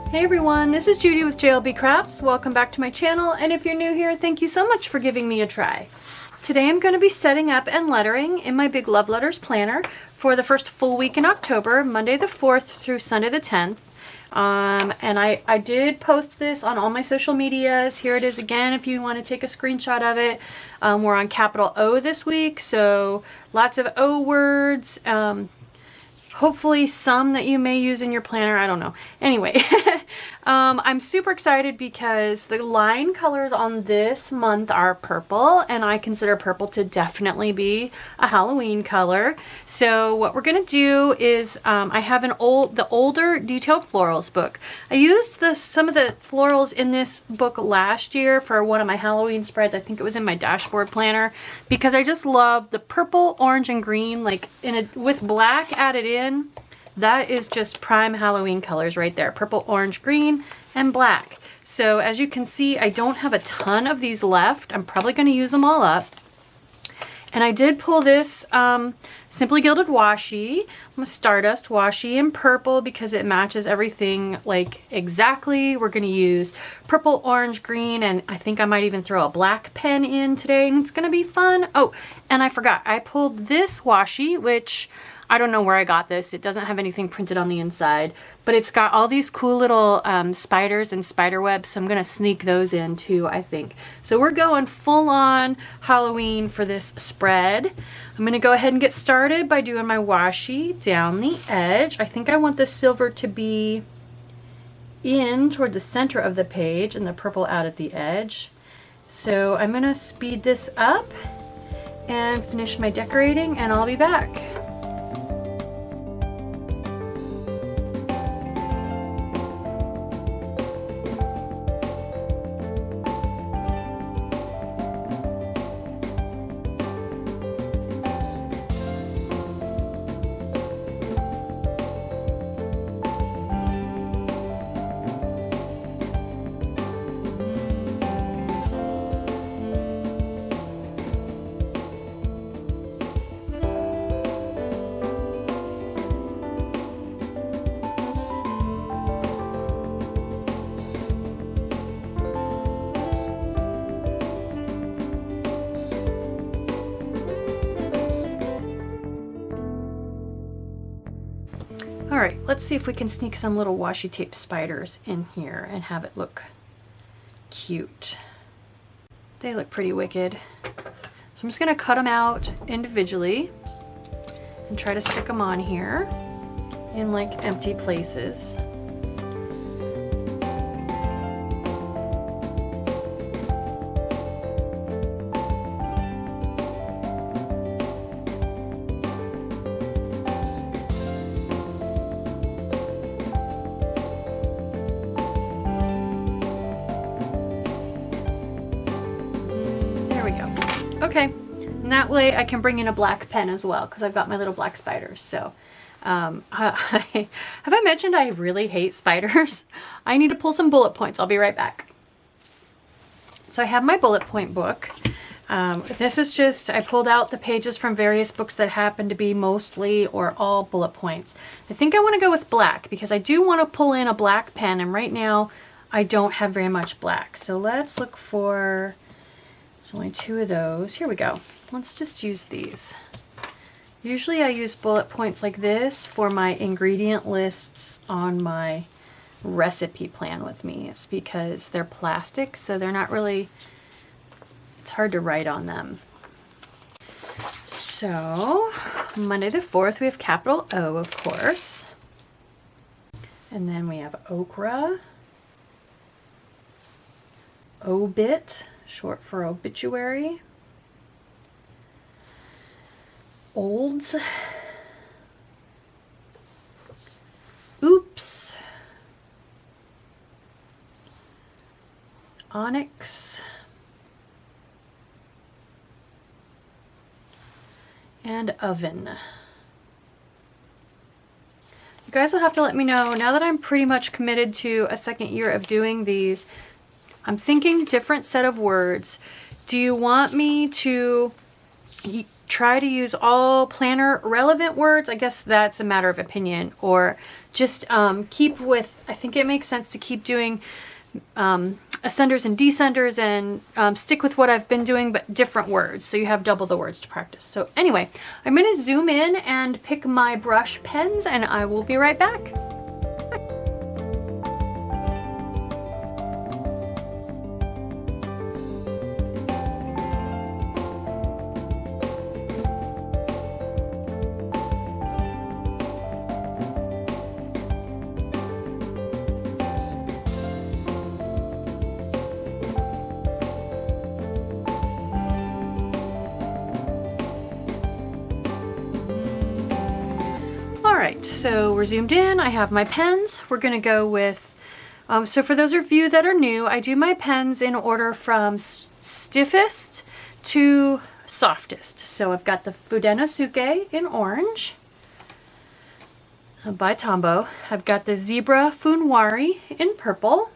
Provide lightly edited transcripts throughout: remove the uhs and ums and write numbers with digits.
Hey everyone, this is Judi with JLBCrafts. Welcome back to my channel, and if you're new here, thank you so much for giving me a try. Today I'm going to be setting up and lettering in my Big Love Letters planner for the first full week in October, Monday the 4th through Sunday the 10th. And I did post this on all my social medias. Here it is again if you want to take a screenshot of it. We're on capital O this week, so lots of O words. Hopefully some that you may use in your planner. I don't know. Anyway, I'm super excited because the line colors on this month are purple, and I consider purple to definitely be a Halloween color. So what we're gonna do is I have the older Detailed Florals book. I used some of the florals in this book last year for one of my Halloween spreads. I think it was in my dashboard planner because I just love the purple, orange, and green, like with black added in. That is just prime Halloween colors right there. Purple, orange, green, and black. So as you can see, I don't have a ton of these left. I'm probably going to use them all up. And I did pull this Simply Gilded washi. I'm a Stardust washi in purple because it matches everything like exactly. We're going to use purple, orange, green, and I think I might even throw a black pen in today, and it's going to be fun. Oh, and I forgot. I pulled this washi, which I don't know where I got this. It doesn't have anything printed on the inside, but it's got all these cool little spiders and spider webs, so I'm going to sneak those in too, I think. So we're going full on Halloween for this spread. I'm going to go ahead and get started by doing my washi down the edge. I think I want the silver to be in toward the center of the page and the purple out at the edge. So I'm going to speed this up and finish my decorating, and I'll be back. All right, let's see if we can sneak some little washi tape spiders in here and have it look cute. They look pretty wicked. So I'm just gonna cut them out individually and try to stick them on here in like empty places. Okay, and that way I can bring in a black pen as well because I've got my little black spiders. So have I mentioned I really hate spiders? I need to pull some bullet points. I'll be right back. So I have my bullet point book. This is just, I pulled out the pages from various books that happen to be mostly or all bullet points. I think I want to go with black because I do want to pull in a black pen, and right now I don't have very much black. So let's look for... There's only 2 of those. Here we go. Let's just use these. Usually I use bullet points like this for my ingredient lists on my recipe plan with me. It's because they're plastic, so they're not really, it's hard to write on them. So Monday the 4th, we have capital O, of course. And then we have okra, obit, short for obituary, olds, oops, onyx, and oven. You guys will have to let me know, now that I'm pretty much committed to a second year of doing these, I'm thinking different set of words. Do you want me to try to use all planner relevant words. I guess that's a matter of opinion, or just keep with, I think it makes sense to keep doing ascenders and descenders and stick with what I've been doing, but different words, so you have double the words to practice. So anyway, I'm going to zoom in and pick my brush pens, and I will be right back. Alright, so we're zoomed in. I have my pens. We're going to go with, so for those of you that are new, I do my pens in order from stiffest to softest. So I've got the Fudenosuke in orange by Tombow. I've got the Zebra Funwari in purple.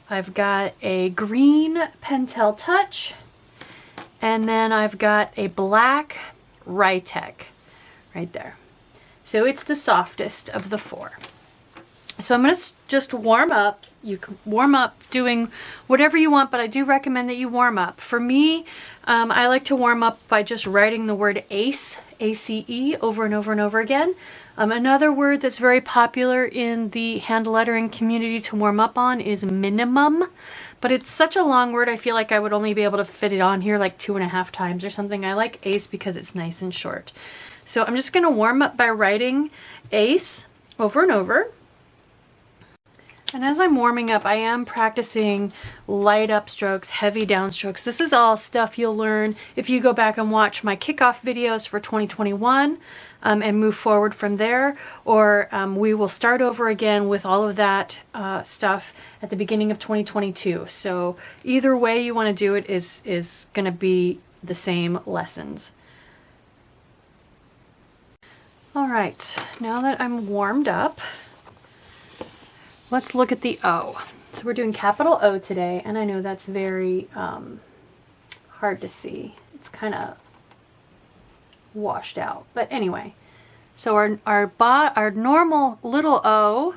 I've got a green Pentel Touch. And then I've got a black Rytec right there. So it's the softest of the four. So I'm going to just warm up. You can warm up doing whatever you want, but I do recommend that you warm up. For me, I like to warm up by just writing the word ACE, A-C-E, over and over and over again. Another word that's very popular in the hand lettering community to warm up on is minimum, but it's such a long word, I feel like I would only be able to fit it on here like 2.5 times or something. I like ACE because it's nice and short. So I'm just going to warm up by writing ACE over and over. And as I'm warming up, I am practicing light up strokes, heavy down strokes. This is all stuff you'll learn if you go back and watch my kickoff videos for 2021 and move forward from there. Or we will start over again with all of that stuff at the beginning of 2022. So either way you want to do it is going to be the same lessons. All right, now that I'm warmed up, let's look at the O. So we're doing capital O today, and I know that's very hard to see. It's kind of washed out. But anyway, so our normal little O,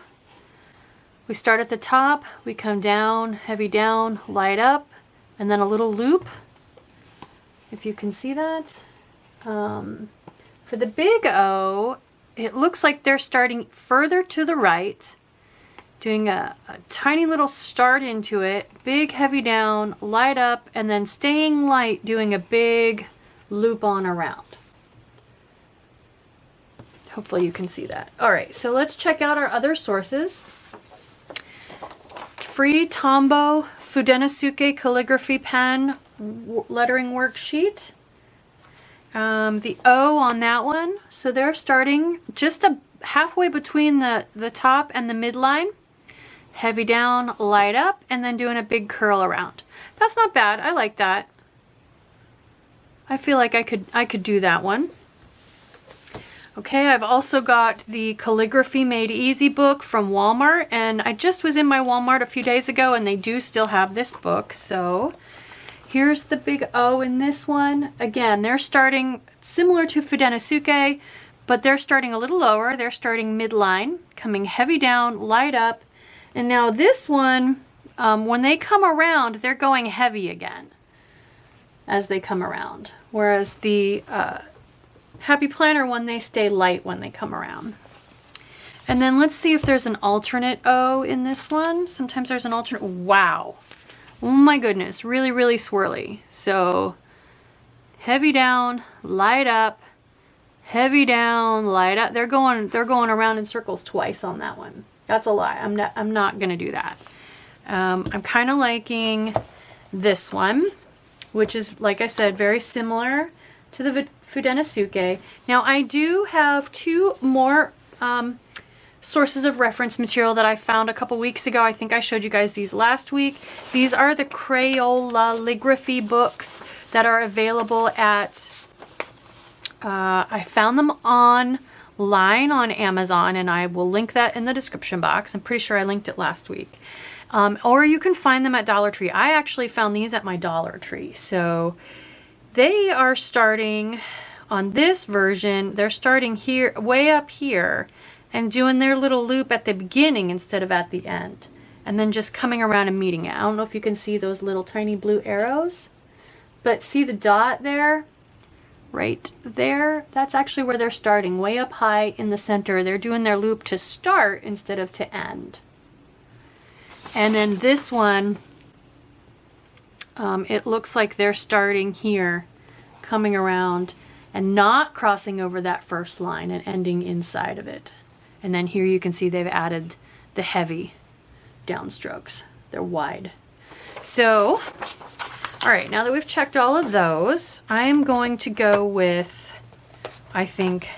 we start at the top, we come down, heavy down, light up, and then a little loop, if you can see that. For the big O, it looks like they're starting further to the right, doing a tiny little start into it, big heavy down, light up, and then staying light, doing a big loop on around. Hopefully you can see that. All right, so let's check out our other sources. Free Tombow Fudenosuke calligraphy pen lettering worksheet. The O on that one, so they're starting just halfway between the top and the midline. Heavy down, light up, and then doing a big curl around. That's not bad. I like that. I feel like I could do that one. Okay, I've also got the Calligraphy Made Easy book from Walmart, and I just was in my Walmart a few days ago, and they do still have this book. So here's the big O in this one. Again, they're starting similar to Fudenosuke, but they're starting a little lower. They're starting midline, coming heavy down, light up. And now this one, when they come around, they're going heavy again as they come around. Whereas the Happy Planner one, they stay light when they come around. And then let's see if there's an alternate O in this one. Sometimes there's an alternate. Wow. Oh my goodness. Really, really swirly. So heavy down, light up, heavy down, light up. They're going around in circles twice on that one. That's a lie. I'm not gonna do that. I'm kind of liking this one, which is, like I said, very similar to the Fudenosuke. Now I do have two more sources of reference material that I found a couple weeks ago. I think I showed you guys these last week. These are the Crayola books that are available at, I found them online on Amazon, and I will link that in the description box. I'm pretty sure I linked it last week. Or you can find them at Dollar Tree. I actually found these at my Dollar Tree. So They are starting on this version, they're starting here, way up here, and doing their little loop at the beginning instead of at the end. And then just coming around and meeting it. I don't know if you can see those little tiny blue arrows, but see the dot there? Right there? That's actually where they're starting, way up high in the center. They're doing their loop to start instead of to end. And then this one, it looks like they're starting here, coming around and not crossing over that first line and ending inside of it. And then here you can see they've added the heavy downstrokes. They're wide. So, all right, now that we've checked all of those, I'm going to go with, I think,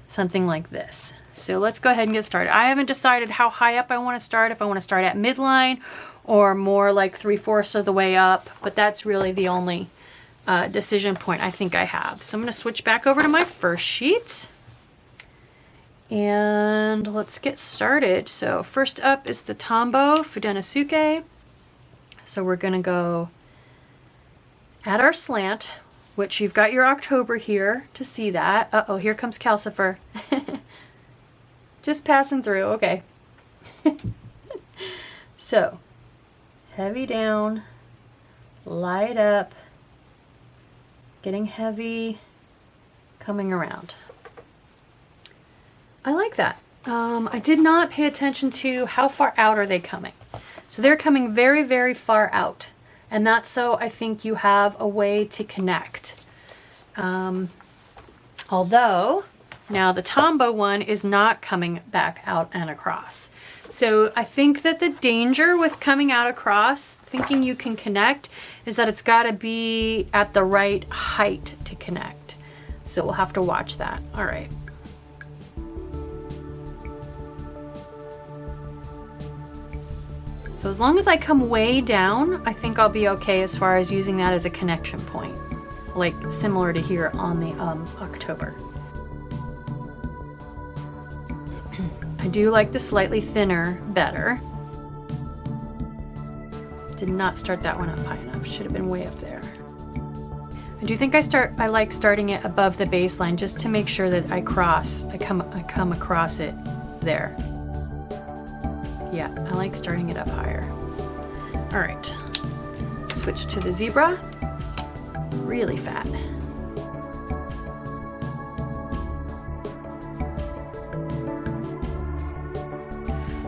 something like this. So let's go ahead and get started. I haven't decided how high up I want to start, if I want to start at midline or more like 3/4 of the way up, but that's really the only decision point I think I have. So I'm going to switch back over to my first sheet and let's get started. So first up is the Tombow Fudenosuke. So we're going to go add our slant, which you've got your October here to see that. Uh-oh, here comes Calcifur. Just passing through, okay. So, heavy down, light up, getting heavy, coming around. I like that. I did not pay attention to how far out are they coming. So they're coming very, very far out. And that's so I think you have a way to connect. Although, now the Tombow one is not coming back out and across. So I think that the danger with coming out across, thinking you can connect, is that it's got to be at the right height to connect. So we'll have to watch that. All right. So as long as I come way down, I think I'll be okay as far as using that as a connection point, like similar to here on the October. I do like the slightly thinner better. Did not start that one up high enough. Should have been way up there. I do think I like starting it above the baseline just to make sure that I come across it there. Yeah, I like starting it up higher. All right, switch to the zebra. Really fat.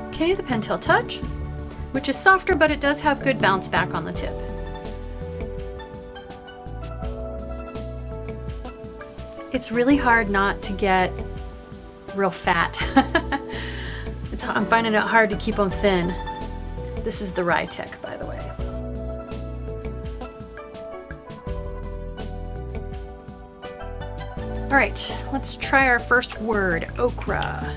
Okay, the Pentel Touch, which is softer, but it does have good bounce back on the tip. It's really hard not to get real fat. I'm finding it hard to keep them thin. This is the rye tech, by the way. All right, let's try our first word, okra.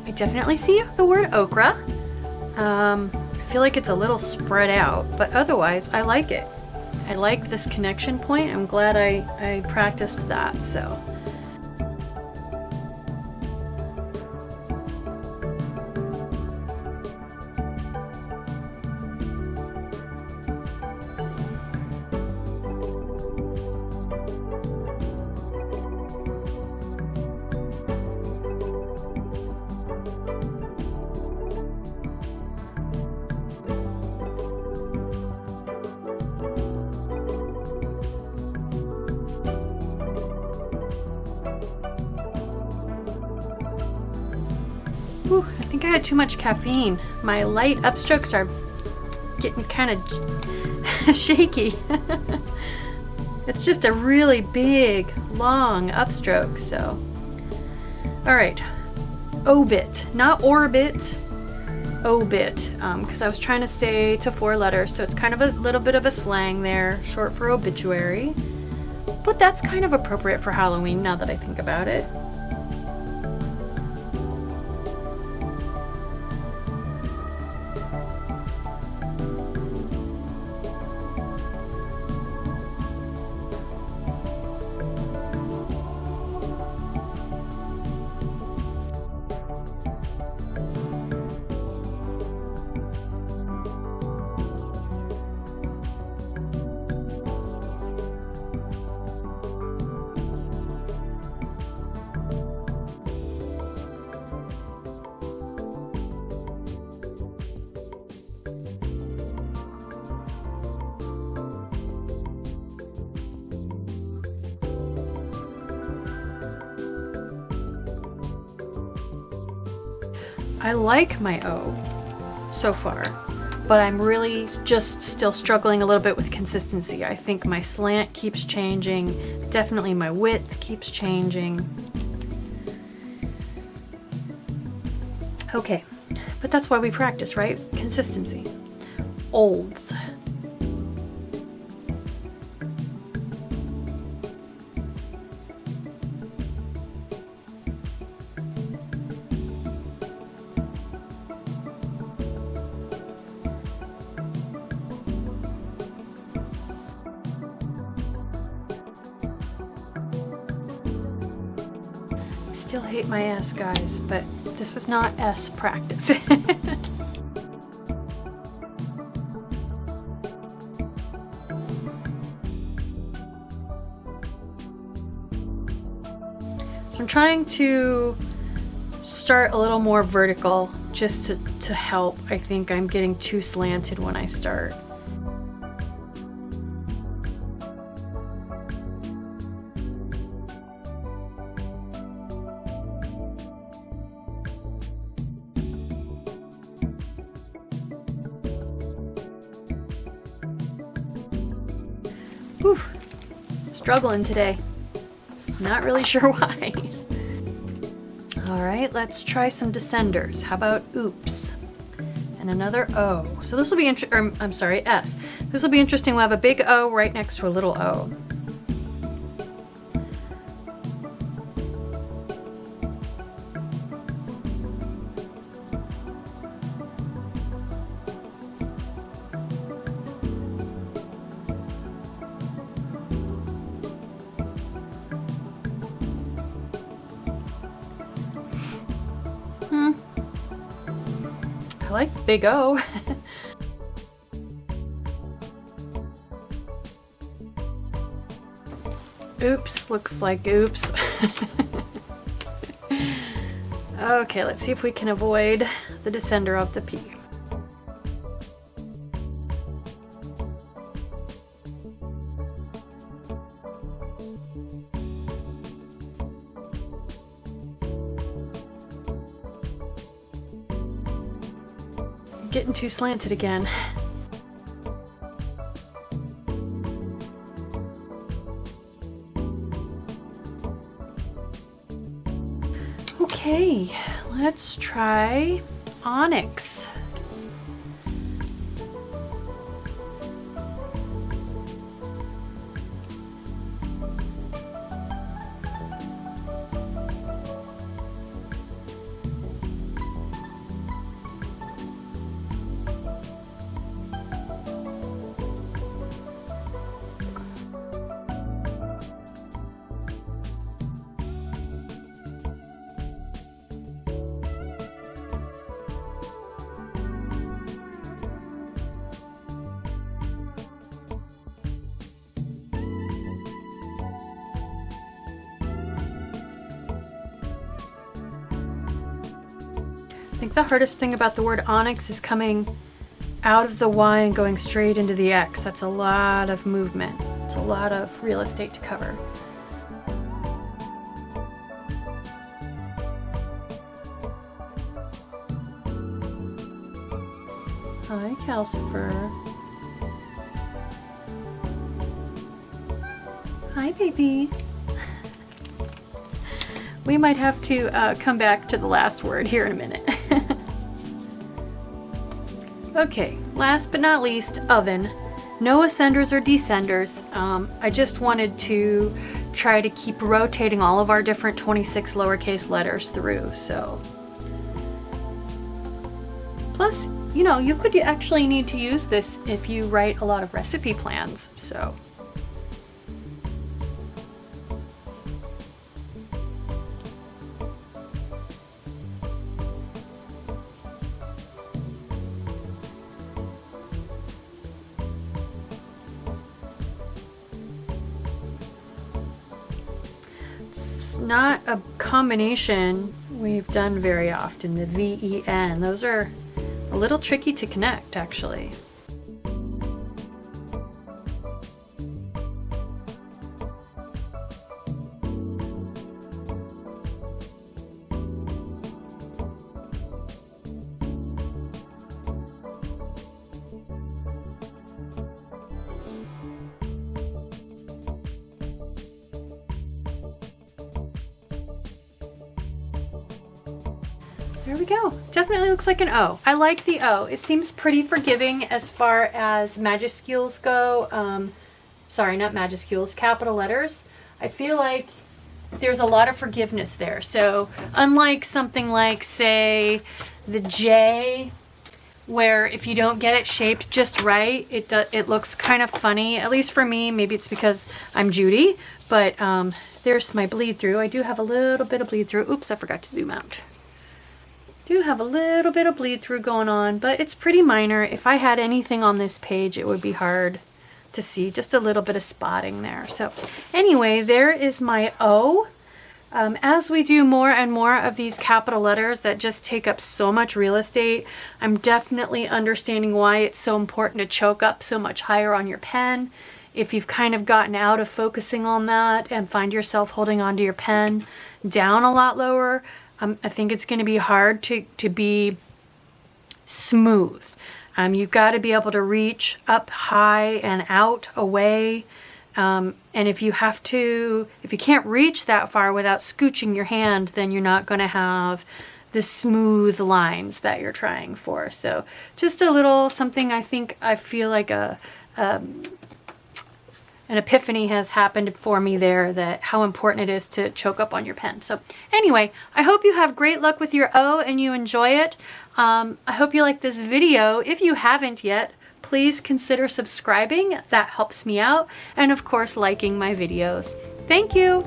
I definitely see the word okra. I feel like it's a little spread out, but otherwise I like it. I like this connection point. I'm glad I practiced that, so. Whew, I think I had too much caffeine. My light upstrokes are getting kind of shaky. It's just a really big, long upstroke, so. All right, obit, not orbit, obit, because I was trying to say to 4 letters, so it's kind of a little bit of a slang there, short for obituary, but that's kind of appropriate for Halloween now that I think about it. I like my O so far, but I'm really just still struggling a little bit with consistency. I think my slant keeps changing. Definitely my width keeps changing. Okay, but that's why we practice, right? Consistency. Olds. Still hate my S, guys, but this is not S practice. So I'm trying to start a little more vertical just to help. I think I'm getting too slanted when I start. Whew, struggling today. Not really sure why. All right, let's try some descenders. How about oops? And another O. So this will be I'm sorry, S. This will be interesting. We'll have a big O right next to a little O. I like the big O. Oops, looks like oops. Okay, let's see if we can avoid the descender of the P. Getting too slanted again. Okay, let's try onyx. I think the hardest thing about the word onyx is coming out of the Y and going straight into the X. That's a lot of movement. It's a lot of real estate to cover. Hi, Calcifur. Hi, baby. We might have to come back to the last word here in a minute. Okay, last but not least, oven. No ascenders or descenders. I just wanted to try to keep rotating all of our different 26 lowercase letters through, so. Plus, you know, you could actually need to use this if you write a lot of recipe plans, so. Not a combination we've done very often, the V-E-N. Those are a little tricky to connect, actually. There we go. Definitely looks like an O. I like the O. It seems pretty forgiving as far as majuscules go. Sorry, not majuscules, capital letters. I feel like there's a lot of forgiveness there. So unlike something like, say, the J, where if you don't get it shaped just right, it looks kind of funny. At least for me, maybe it's because I'm Judi, but there's my bleed through. I do have a little bit of bleed through. Oops, I forgot to zoom out. Do have a little bit of bleed through going on, but it's pretty minor. If I had anything on this page, it would be hard to see, just a little bit of spotting there. So anyway, there is my O. As we do more and more of these capital letters that just take up so much real estate, I'm definitely understanding why it's so important to choke up so much higher on your pen. If you've kind of gotten out of focusing on that and find yourself holding onto your pen down a lot lower, I think it's going to be hard to be smooth. You've got to be able to reach up high and out away. And if you can't reach that far without scooching your hand, then you're not going to have the smooth lines that you're trying for. So just a little something, I feel like an epiphany has happened for me there, that how important it is to choke up on your pen. So anyway, I hope you have great luck with your O and you enjoy it. I hope you like this video. If you haven't yet, please consider subscribing. That helps me out. And of course, liking my videos. Thank you.